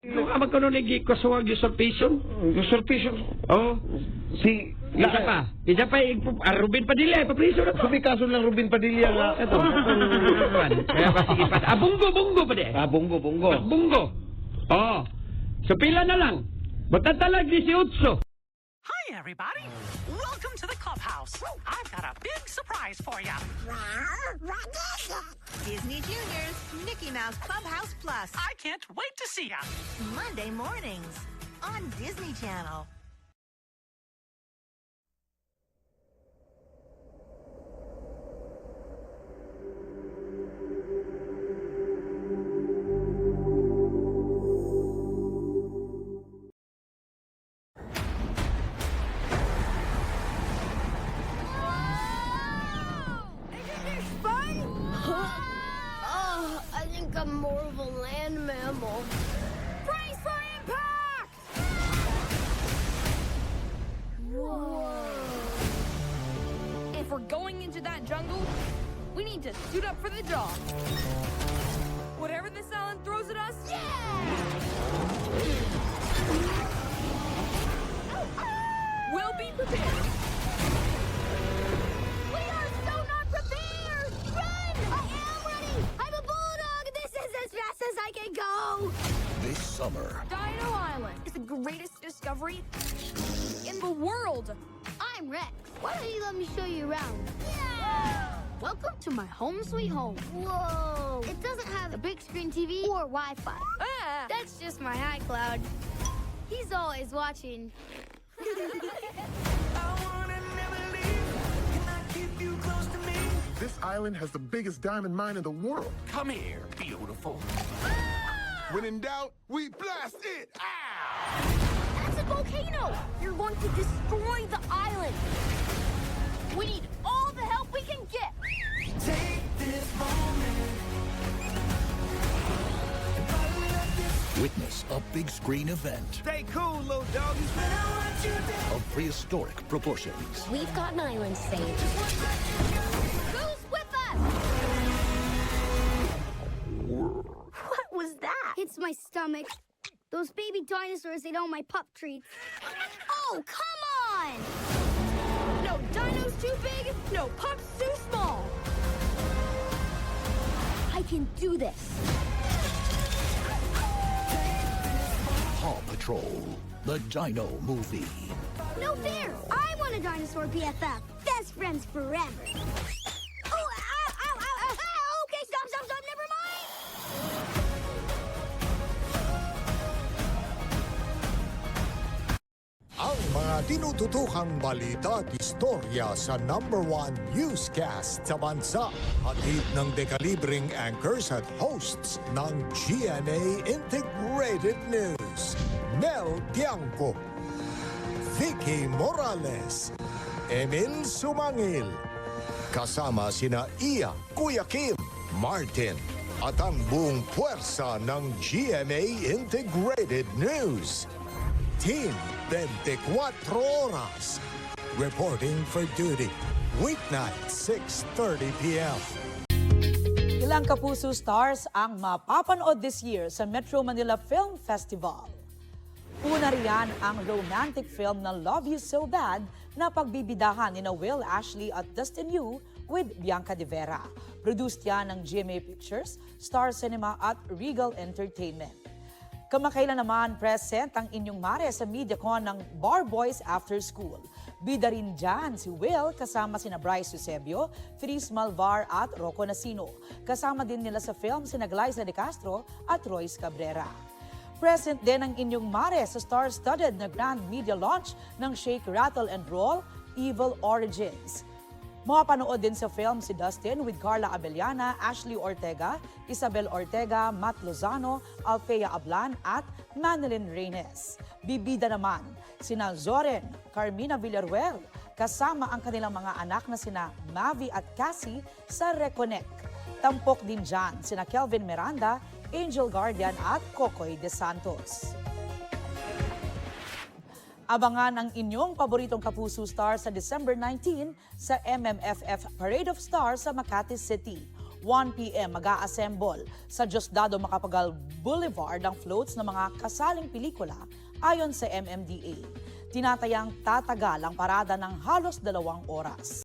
Ang magkano nagi kasuwag usurpation? Usurpation. Oh. Si... Isa pa, Ruben Padilla, papriso na to. Sabi kaso ng Ruben Padilla nga. Ito, kaya pa sige pa. Bunggo pa de. Bunggo. Bunggo. Oh. So pila na lang. Matatalag 18. Hi, everybody. Welcome to the clubhouse. I've got a big surprise for you. Disney Junior's Mickey Mouse Clubhouse Plus. I can't wait to see ya. Monday mornings on Disney Channel. I think I'm more of a land mammal. Brace for impact! Whoa. If we're going into that jungle, we need to suit up for the job. Whatever this island throws at us, we'll be prepared. We are so not prepared! Run! I am running! I'm a bulldog! This is as fast as I can go! This summer, Dino Island is the greatest discovery in the world. I'm Rex. Why don't you let me show you around? Yeah! Welcome to my home sweet home. Whoa! It doesn't have a big screen TV or Wi-Fi. Ah, That's just my iCloud. He's always watching. This island has the biggest diamond mine in the world. come here, beautiful. When in doubt, we blast it! That's a volcano! you're going to destroy the island. We need all the help we can get! Witness a big screen event Stay cool, little doggy. of prehistoric proportions. We've got an island saved. Who's with us? What was that? It's my stomach. Those baby dinosaurs ate all my pup treats. Oh, come on! No dino's too big, no pups too small. I can do this. Paw Patrol, the Dino Movie. No fair! I want a dinosaur BFF. Best friends forever. Oh, ow, ow, ow, ow. Ah, okay, stop, never mind. Ang mga tinututukang balita at istorya sa #1 newscast sa bansa. Hatid ng dekalibreng anchors at hosts ng GMA Integrated News. Mel Tiangco, Vicky Morales, Emil Sumangil. Kasama sina Iya, Kuya Kim, Martin, at ang buong puwersa ng GMA Integrated News. Team 24 Oras. Reporting for duty. Weeknight, 6:30 p.m. Ilang kapuso stars ang mapapanood this year sa Metro Manila Film Festival. Una riyan ang romantic film na Love You So Bad na pagbibidahan ni Will Ashley at Dustin Yu with Bianca De Vera. Produced yan ng GMA Pictures, Star Cinema at Regal Entertainment. Kamakailan naman present ang inyong mare sa MediaCon ng Bar Boys After School. Bida rin dyan si Will kasama sina Bryce Eusebio, Therese Malvar at Rocco Nasino. Kasama din nila sa film sina Glyza De Castro at Royce Cabrera. Present din ang inyong mare sa star-studded na grand media launch ng Shake, Rattle and Roll, Evil Origins. Mapanood din sa film si Dustin with Carla Abellana, Ashley Ortega, Isabel Ortega, Matt Lozano, Althea Ablan at Manilyn Reynes. Bibida naman sina Zoren, Carmina Villaruel, kasama ang kanilang mga anak na sina Mavi at Cassie sa Reconnect. Tampok din dyan sina Kelvin Miranda, Angel Guardian at Kokoy De Santos. Abangan ang inyong paboritong kapuso star sa December 19 sa MMFF Parade of Stars sa Makati City. 1 p.m. mag-a-assemble sa Diosdado Macapagal Boulevard ang floats ng mga kasaling pelikula ayon sa MMDA. Tinatayang tatagal ang parada ng halos 2 oras.